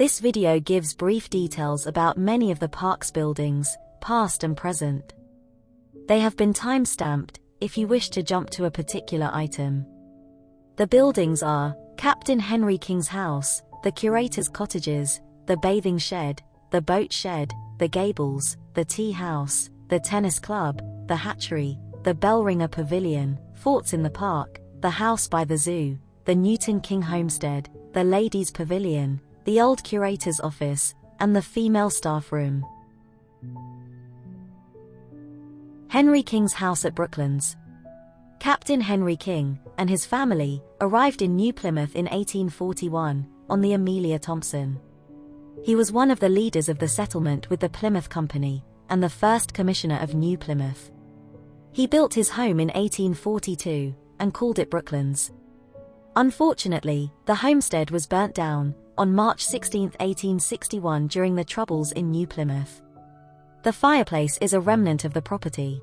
This video gives brief details about many of the park's buildings, past and present. They have been time-stamped, if you wish to jump to a particular item. The buildings are Captain Henry King's house, the Curator's cottages, the bathing shed, the Boatshed, the Gables, the tea house, the tennis club, the Hatchery, the Bellringer Pavilion, forts in the park, the house by the zoo, the Newton King Homestead, the Ladies' Pavilion, the old Curator's office, and the female staff room. Henry King's house at Brooklands. Captain Henry King and his family arrived in New Plymouth in 1841 on the Amelia Thompson. He was one of the leaders of the settlement with the Plymouth Company and the first commissioner of New Plymouth. He built his home in 1842 and called it Brooklands. Unfortunately, the homestead was burnt down on March 16, 1861 during the Troubles in New Plymouth. The fireplace is a remnant of the property.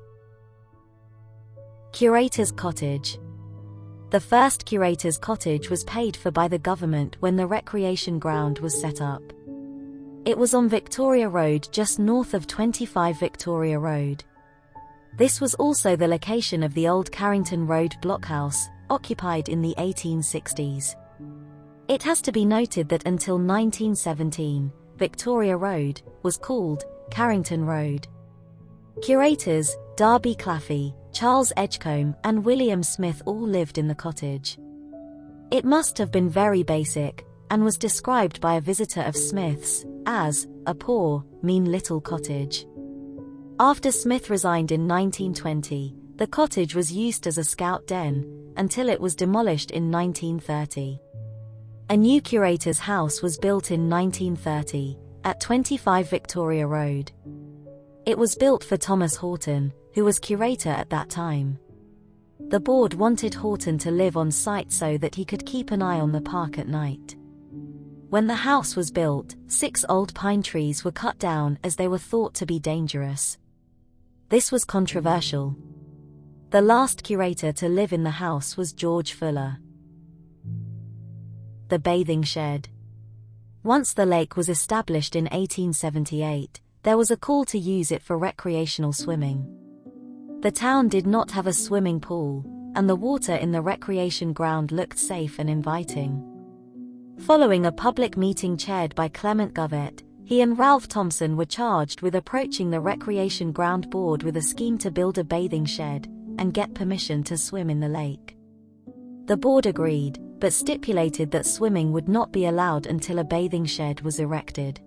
Curator's Cottage. The first Curator's Cottage was paid for by the government when the recreation ground was set up. It was on Victoria Road just north of 25 Victoria Road. This was also the location of the old Carrington Road blockhouse, occupied in the 1860s. It has to be noted that until 1917, Victoria Road was called Carrington Road. Curators, Darby Claffey, Charles Edgecombe, and William Smith all lived in the cottage. It must have been very basic, and was described by a visitor of Smith's as a poor, mean little cottage. After Smith resigned in 1920, the cottage was used as a scout den, until it was demolished in 1930. A new curator's house was built in 1930, at 25 Victoria Road. It was built for Thomas Horton, who was curator at that time. The board wanted Horton to live on site so that he could keep an eye on the park at night. When the house was built, 6 old pine trees were cut down as they were thought to be dangerous. This was controversial. The last curator to live in the house was George Fuller. The bathing shed. Once the lake was established in 1878, there was a call to use it for recreational swimming. The town did not have a swimming pool, and the water in the recreation ground looked safe and inviting. Following a public meeting chaired by Clement Govett, he and Ralph Thompson were charged with approaching the Recreation Ground Board with a scheme to build a bathing shed and get permission to swim in the lake. The board agreed, but stipulated that swimming would not be allowed until a bathing shed was erected.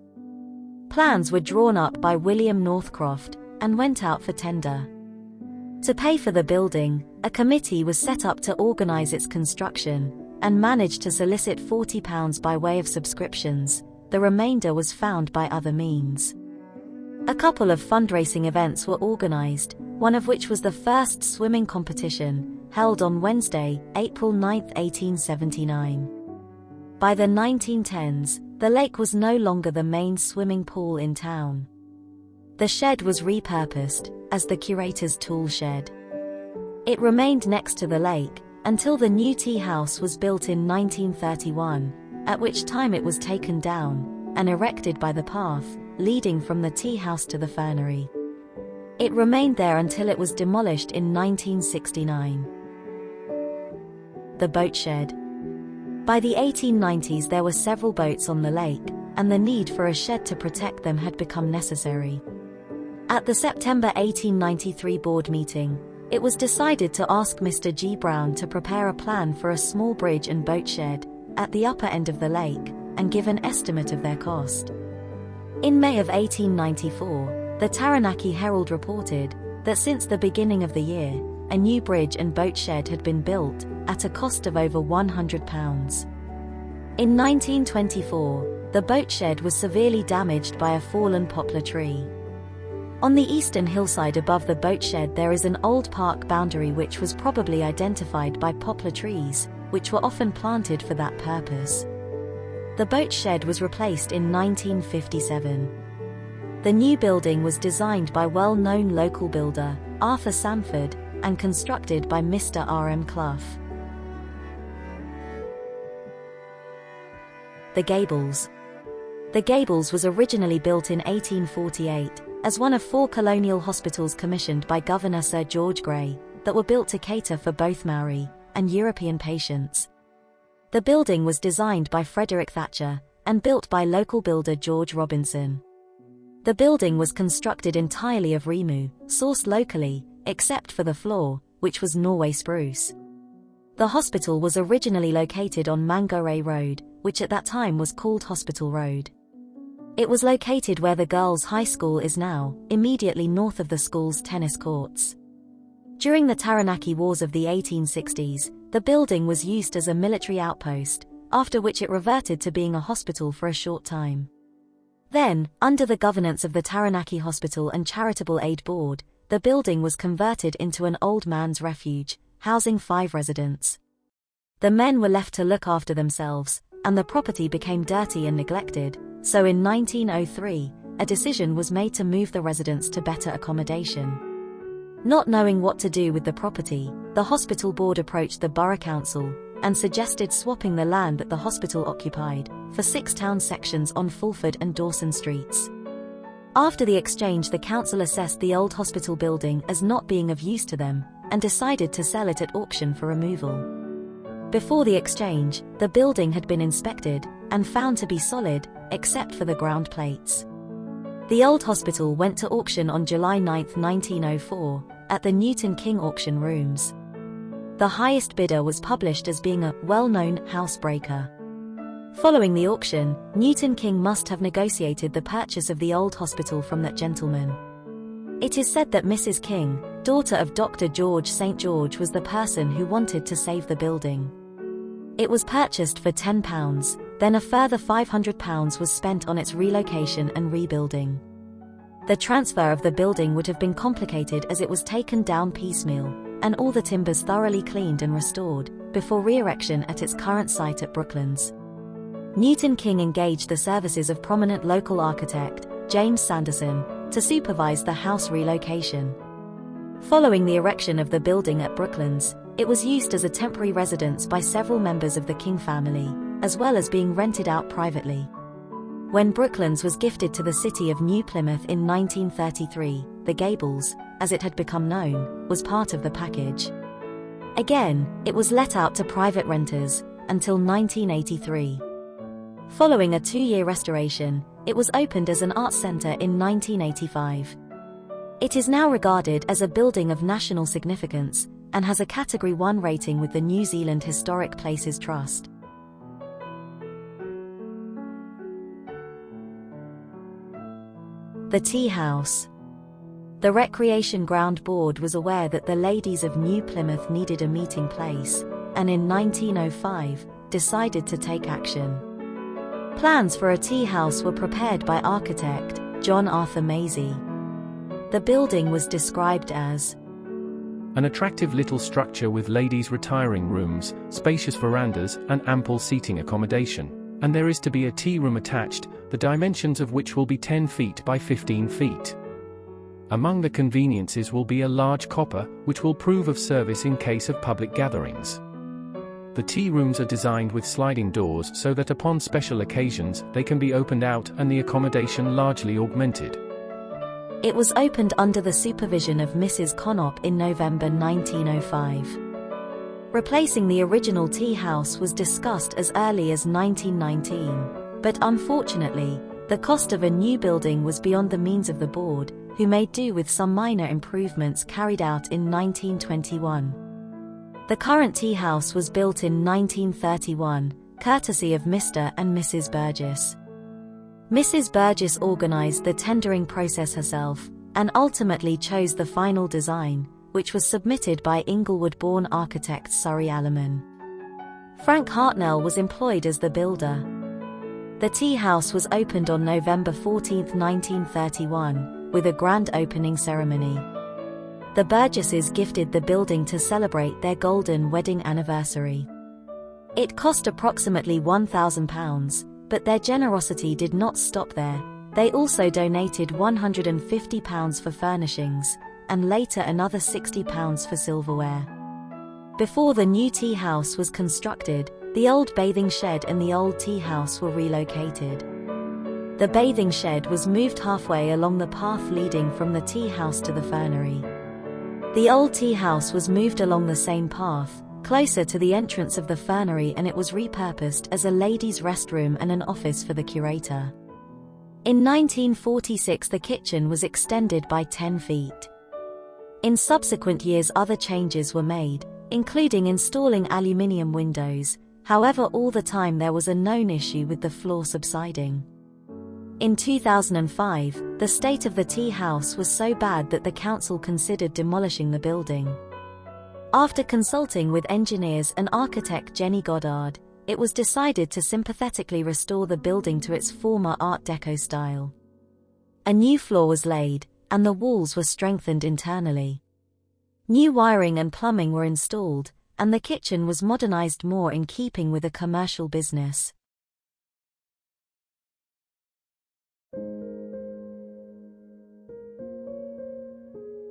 Plans were drawn up by William Northcroft and went out for tender. To pay for the building, a committee was set up to organize its construction and managed to solicit £40 by way of subscriptions. The remainder was found by other means. A couple of fundraising events were organized, one of which was the first swimming competition, held on Wednesday, April 9, 1879. By the 1910s, the lake was no longer the main swimming pool in town. The shed was repurposed as the curator's tool shed. It remained next to the lake until the new tea house was built in 1931, at which time it was taken down and erected by the path leading from the tea house to the fernery. It remained there until it was demolished in 1969. The Boatshed. By the 1890s there were several boats on the lake, and the need for a shed to protect them had become necessary. At the September 1893 board meeting, it was decided to ask Mr. G. Brown to prepare a plan for a small bridge and boat shed at the upper end of the lake, and give an estimate of their cost. In May of 1894, the Taranaki Herald reported that since the beginning of the year, a new bridge and boat shed had been built, at a cost of over £100. In 1924, the boat shed was severely damaged by a fallen poplar tree. On the eastern hillside above the boat shed there is an old park boundary which was probably identified by poplar trees, which were often planted for that purpose. The boat shed was replaced in 1957. The new building was designed by well-known local builder, Arthur Sanford, and constructed by Mr. R. M. Clough. The Gables. The Gables was originally built in 1848 as one of 4 colonial hospitals commissioned by Governor Sir George Grey that were built to cater for both Maori and European patients. The building was designed by Frederick Thatcher and built by local builder George Robinson. The building was constructed entirely of rimu, sourced locally, except for the floor, which was Norway spruce. The hospital was originally located on Mangere Road, which at that time was called Hospital Road. It was located where the girls' high school is now, immediately north of the school's tennis courts. During the Taranaki Wars of the 1860s, the building was used as a military outpost, after which it reverted to being a hospital for a short time. Then, under the governance of the Taranaki Hospital and Charitable Aid Board, the building was converted into an old man's refuge, housing 5 residents. The men were left to look after themselves, and the property became dirty and neglected, so in 1903, a decision was made to move the residents to better accommodation. Not knowing what to do with the property, the hospital board approached the borough council and suggested swapping the land that the hospital occupied for 6 town sections on Fulford and Dawson streets. After the exchange, the council assessed the old hospital building as not being of use to them and decided to sell it at auction for removal. Before the exchange, the building had been inspected and found to be solid, except for the ground plates. The old hospital went to auction on July 9, 1904, at the Newton King Auction Rooms. The highest bidder was published as being a well-known housebreaker. Following the auction, Newton King must have negotiated the purchase of the old hospital from that gentleman. It is said that Mrs. King, daughter of Dr. George St. George, was the person who wanted to save the building. It was purchased for £10, then a further £500 was spent on its relocation and rebuilding. The transfer of the building would have been complicated as it was taken down piecemeal, and all the timbers thoroughly cleaned and restored, before re-erection at its current site at Brooklands. Newton King engaged the services of prominent local architect, James Sanderson, to supervise the house relocation. Following the erection of the building at Brooklands, it was used as a temporary residence by several members of the King family, as well as being rented out privately. When Brooklands was gifted to the city of New Plymouth in 1933, the Gables, as it had become known, was part of the package. Again, it was let out to private renters, until 1983. Following a 2-year restoration, it was opened as an art centre in 1985. It is now regarded as a building of national significance, and has a Category 1 rating with the New Zealand Historic Places Trust. The Tea House. The Recreation Ground Board was aware that the ladies of New Plymouth needed a meeting place, and in 1905, decided to take action. Plans for a tea house were prepared by architect John Arthur Maisie. The building was described as an attractive little structure with ladies' retiring rooms, spacious verandas, and ample seating accommodation. And there is to be a tea room attached, the dimensions of which will be 10 feet by 15 feet. Among the conveniences will be a large copper, which will prove of service in case of public gatherings. The tea rooms are designed with sliding doors so that upon special occasions they can be opened out and the accommodation largely augmented. It was opened under the supervision of Mrs. Connop in November 1905. Replacing the original tea house was discussed as early as 1919, but unfortunately, the cost of a new building was beyond the means of the board, who made do with some minor improvements carried out in 1921. The current tea house was built in 1931, courtesy of Mr. and Mrs. Burgess. Mrs. Burgess organized the tendering process herself, and ultimately chose the final design, which was submitted by Inglewood-born architect Surrey Alleman. Frank Hartnell was employed as the builder. The tea house was opened on November 14, 1931, with a grand opening ceremony. The Burgesses gifted the building to celebrate their golden wedding anniversary. It cost approximately £1,000, but their generosity did not stop there. They also donated £150 for furnishings, and later another £60 for silverware. Before the new tea house was constructed, the old bathing shed and the old tea house were relocated. The bathing shed was moved halfway along the path leading from the tea house to the fernery. The old tea house was moved along the same path, closer to the entrance of the fernery, and it was repurposed as a ladies' restroom and an office for the curator. In 1946 the kitchen was extended by 10 feet. In subsequent years other changes were made, including installing aluminium windows, however all the time there was a known issue with the floor subsiding. In 2005, the state of the tea house was so bad that the council considered demolishing the building. After consulting with engineers and architect Jenny Goddard, it was decided to sympathetically restore the building to its former Art Deco style. A new floor was laid, and the walls were strengthened internally. New wiring and plumbing were installed, and the kitchen was modernized more in keeping with a commercial business.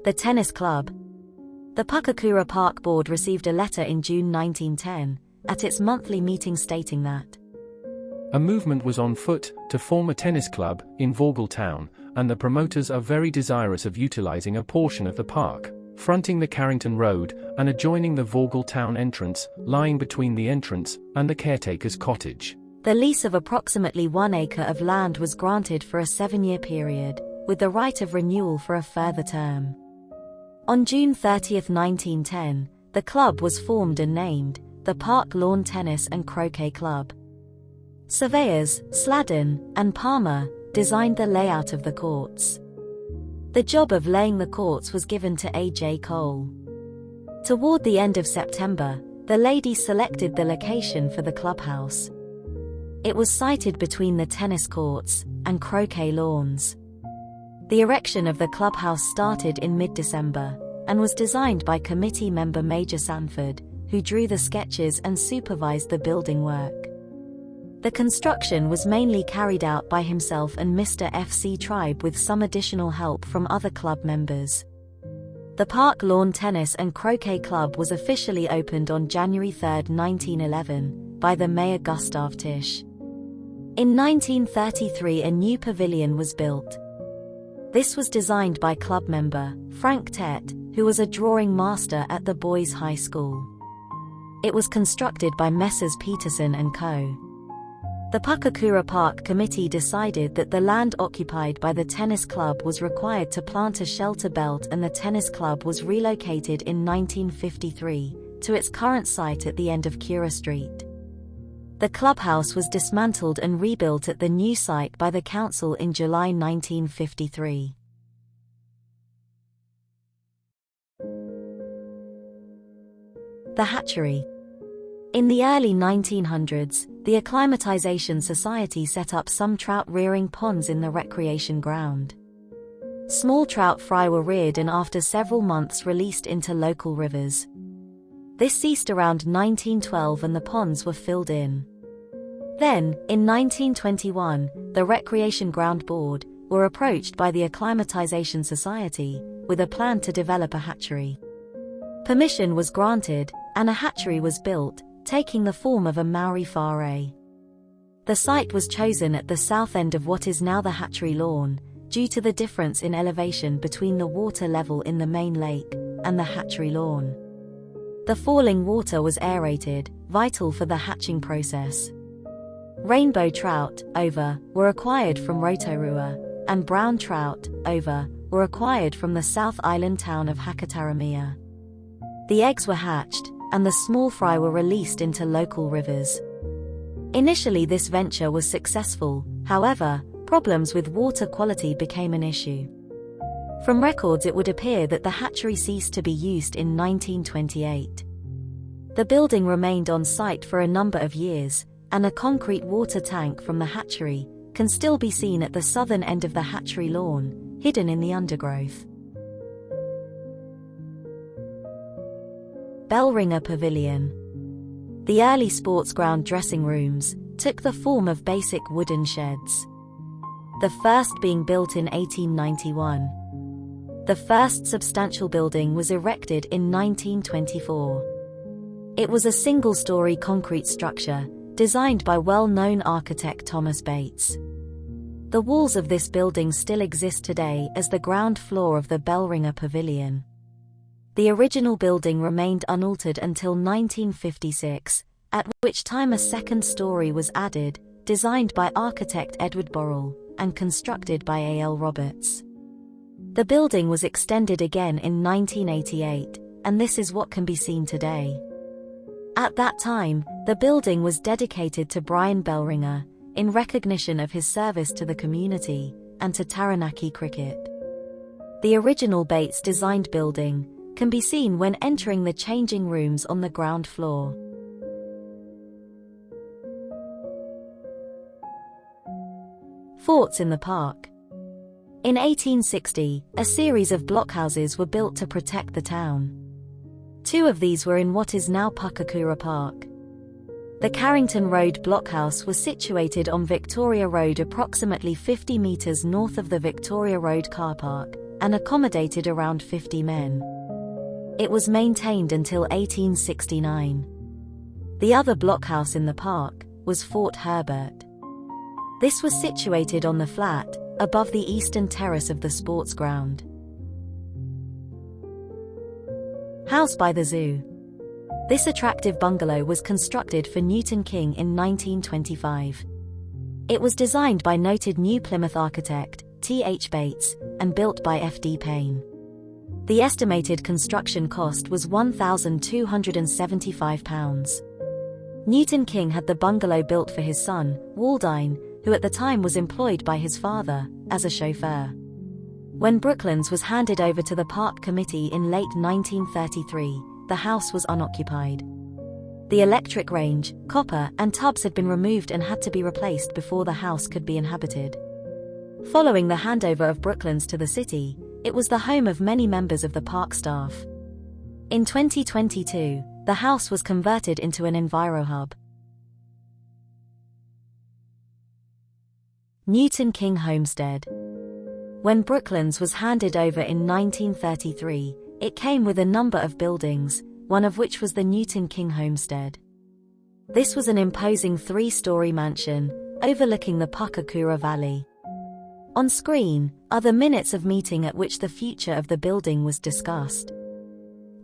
The tennis club. The Pukekura Park board received a letter in June 1910, at its monthly meeting stating that a movement was on foot to form a tennis club in Vauxhall Town, and the promoters are very desirous of utilizing a portion of the park, fronting the Carrington Road, and adjoining the Vauxhall Town entrance, lying between the entrance and the caretaker's cottage. The lease of approximately 1 acre of land was granted for a 7-year period, with the right of renewal for a further term. On June 30, 1910, the club was formed and named the Park Lawn Tennis and Croquet Club. Surveyors, Sladen and Palmer, designed the layout of the courts. The job of laying the courts was given to A.J. Cole. Toward the end of September, the ladies selected the location for the clubhouse. It was sited between the tennis courts and croquet lawns. The erection of the clubhouse started in mid-December, and was designed by committee member Major Sanford, who drew the sketches and supervised the building work. The construction was mainly carried out by himself and Mr. F.C. Tribe with some additional help from other club members. The Park Lawn Tennis and Croquet Club was officially opened on January 3, 1911, by the Mayor Gustav Tisch. In 1933 a new pavilion was built. This was designed by club member Frank Tett, who was a drawing master at the Boys' High School. It was constructed by Messrs. Peterson and Co. The Pukekura Park Committee decided that the land occupied by the tennis club was required to plant a shelter belt, and the tennis club was relocated in 1953 to its current site at the end of Cura Street. The clubhouse was dismantled and rebuilt at the new site by the council in July 1953. The Hatchery. In the early 1900s, the Acclimatization Society set up some trout-rearing ponds in the recreation ground. Small trout fry were reared and after several months released into local rivers. This ceased around 1912 and the ponds were filled in. Then, in 1921, the Recreation Ground Board were approached by the Acclimatization Society with a plan to develop a hatchery. Permission was granted, and a hatchery was built, taking the form of a Maori whare. The site was chosen at the south end of what is now the hatchery lawn, due to the difference in elevation between the water level in the main lake and the hatchery lawn. The falling water was aerated, vital for the hatching process. Rainbow trout, ova, were acquired from Rotorua, and brown trout, ova, were acquired from the South Island town of Hakataramia. The eggs were hatched, and the small fry were released into local rivers. Initially this venture was successful, however, problems with water quality became an issue. From records it would appear that the hatchery ceased to be used in 1928. The building remained on site for a number of years, and a concrete water tank from the hatchery can still be seen at the southern end of the hatchery lawn, hidden in the undergrowth. Bellringer Pavilion. The early sports ground dressing rooms took the form of basic wooden sheds. The first being built in 1891. The first substantial building was erected in 1924. It was a single-story concrete structure, designed by well-known architect Thomas Bates. The walls of this building still exist today as the ground floor of the Bellringer Pavilion. The original building remained unaltered until 1956, at which time a second story was added, designed by architect Edward Borrell, and constructed by A.L. Roberts. The building was extended again in 1988, and this is what can be seen today. At that time, the building was dedicated to Brian Bellringer, in recognition of his service to the community, and to Taranaki cricket. The original Bates-designed building can be seen when entering the changing rooms on the ground floor. Forts in the park. In 1860, a series of blockhouses were built to protect the town. Two of these were in what is now Pukekura Park. The Carrington Road blockhouse was situated on Victoria Road approximately 50 metres north of the Victoria Road car park, and accommodated around 50 men. It was maintained until 1869. The other blockhouse in the park was Fort Herbert. This was situated on the flat, above the eastern terrace of the sports ground. House by the Zoo. This attractive bungalow was constructed for Newton King in 1925. It was designed by noted New Plymouth architect, T.H. Bates, and built by F.D. Payne. The estimated construction cost was £1,275. Newton King had the bungalow built for his son, Waldine, who at the time was employed by his father, as a chauffeur. When Brooklands was handed over to the Park Committee in late 1933, the house was unoccupied. The electric range, copper, and tubs had been removed and had to be replaced before the house could be inhabited. Following the handover of Brooklands to the city, it was the home of many members of the park staff. In 2022, the house was converted into an Enviro hub. Newton King Homestead. When Brooklands was handed over in 1933, it came with a number of buildings, one of which was the Newton King Homestead. This was an imposing three-story mansion, overlooking the Pukekura Valley. On screen are the minutes of meeting at which the future of the building was discussed.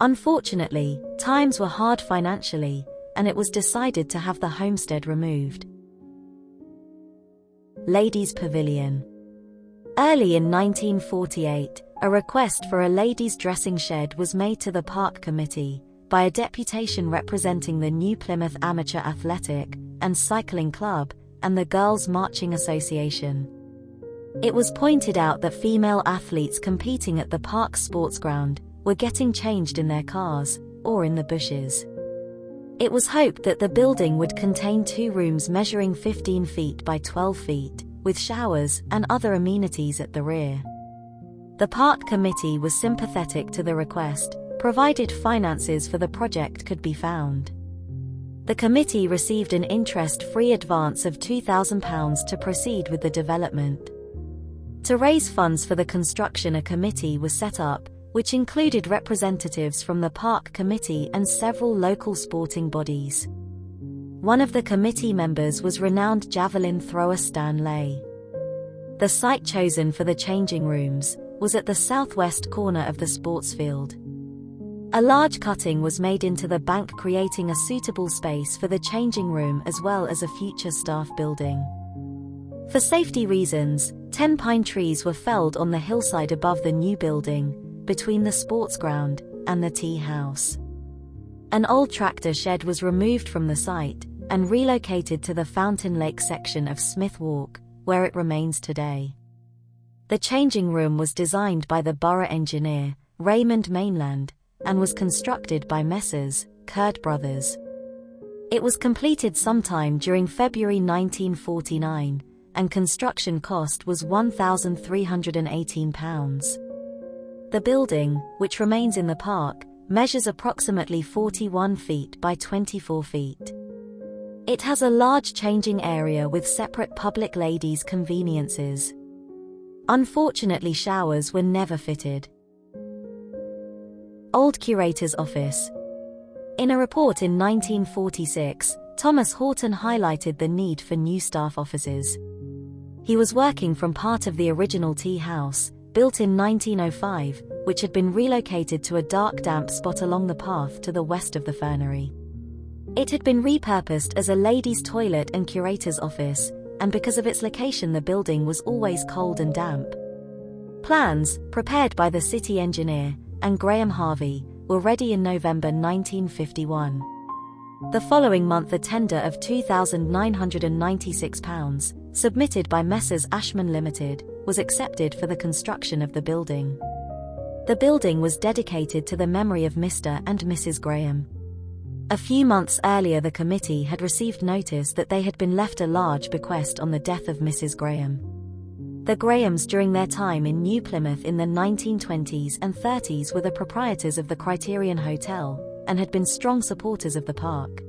Unfortunately, times were hard financially, and it was decided to have the homestead removed. Ladies' Pavilion. Early in 1948, a request for a ladies' dressing shed was made to the Park Committee by a deputation representing the New Plymouth Amateur Athletic and Cycling Club and the Girls' Marching Association. It was pointed out that female athletes competing at the park sports ground were getting changed in their cars or in the bushes. It was hoped that the building would contain 2 rooms measuring 15 feet by 12 feet, with showers and other amenities at the rear. The Park Committee was sympathetic to the request, provided finances for the project could be found. The committee received an interest-free advance of £2,000 to proceed with the development. To raise funds for the construction, a committee was set up, which included representatives from the Park Committee and several local sporting bodies. One of the committee members was renowned javelin thrower Stan Lay. The site chosen for the changing rooms was at the southwest corner of the sports field. A large cutting was made into the bank, creating a suitable space for the changing room as well as a future staff building. For safety reasons, 10 pine trees were felled on the hillside above the new building, between the sports ground and the tea house. An old tractor shed was removed from the site and relocated to the Fountain Lake section of Smith Walk, where it remains today. The changing room was designed by the borough engineer, Raymond Mainland, and was constructed by Messrs. Kurd Brothers. It was completed sometime during February 1949, and construction cost was £1,318. The building, which remains in the park, measures approximately 41 feet by 24 feet. It has a large changing area with separate public ladies' conveniences. Unfortunately, showers were never fitted. Old Curator's Office. In a report in 1946, Thomas Horton highlighted the need for new staff offices. He was working from part of the original tea house, built in 1905, which had been relocated to a dark damp spot along the path to the west of the fernery. It had been repurposed as a ladies' toilet and curator's office, and because of its location the building was always cold and damp. Plans, prepared by the city engineer, and Graham Harvey, were ready in November 1951. The following month a tender of £2,996, submitted by Messrs Ashman Limited, was accepted for the construction of the building. The building was dedicated to the memory of Mr. and Mrs. Graham. A few months earlier the committee had received notice that they had been left a large bequest on the death of Mrs. Graham. The Grahams during their time in New Plymouth in the 1920s and 30s were the proprietors of the Criterion Hotel, and had been strong supporters of the park.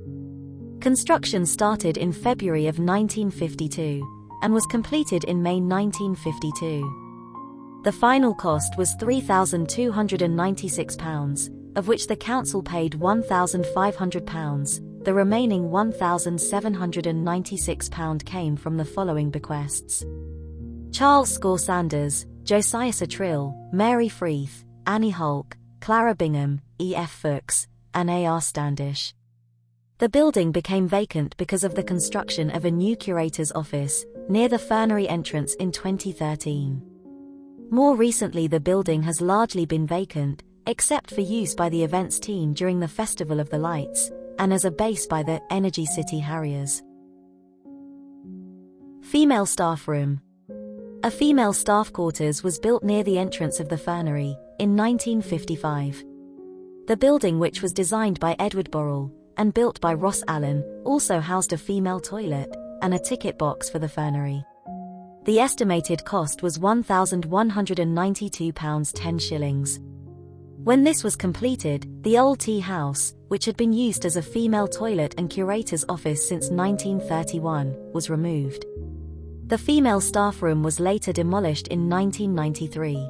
Construction started in February of 1952, and was completed in May 1952. The final cost was £3,296, of which the council paid £1,500, the remaining £1,796 came from the following bequests: Charles Score Sanders, Josiah Satrill, Mary Freeth, Annie Hulk, Clara Bingham, E.F. Fuchs, and A.R. Standish. The building became vacant because of the construction of a new curator's office, near the fernery entrance in 2013. More recently the building has largely been vacant, except for use by the events team during the Festival of the Lights, and as a base by the Energy City Harriers. Female Staff Room. A female staff quarters was built near the entrance of the fernery, in 1955. The building, which was designed by Edward Borrell, and built by Ross Allen, also housed a female toilet, and a ticket box for the fernery. The estimated cost was £1,192 10 shillings. When this was completed, the old tea house, which had been used as a female toilet and curator's office since 1931, was removed. The female staff room was later demolished in 1993.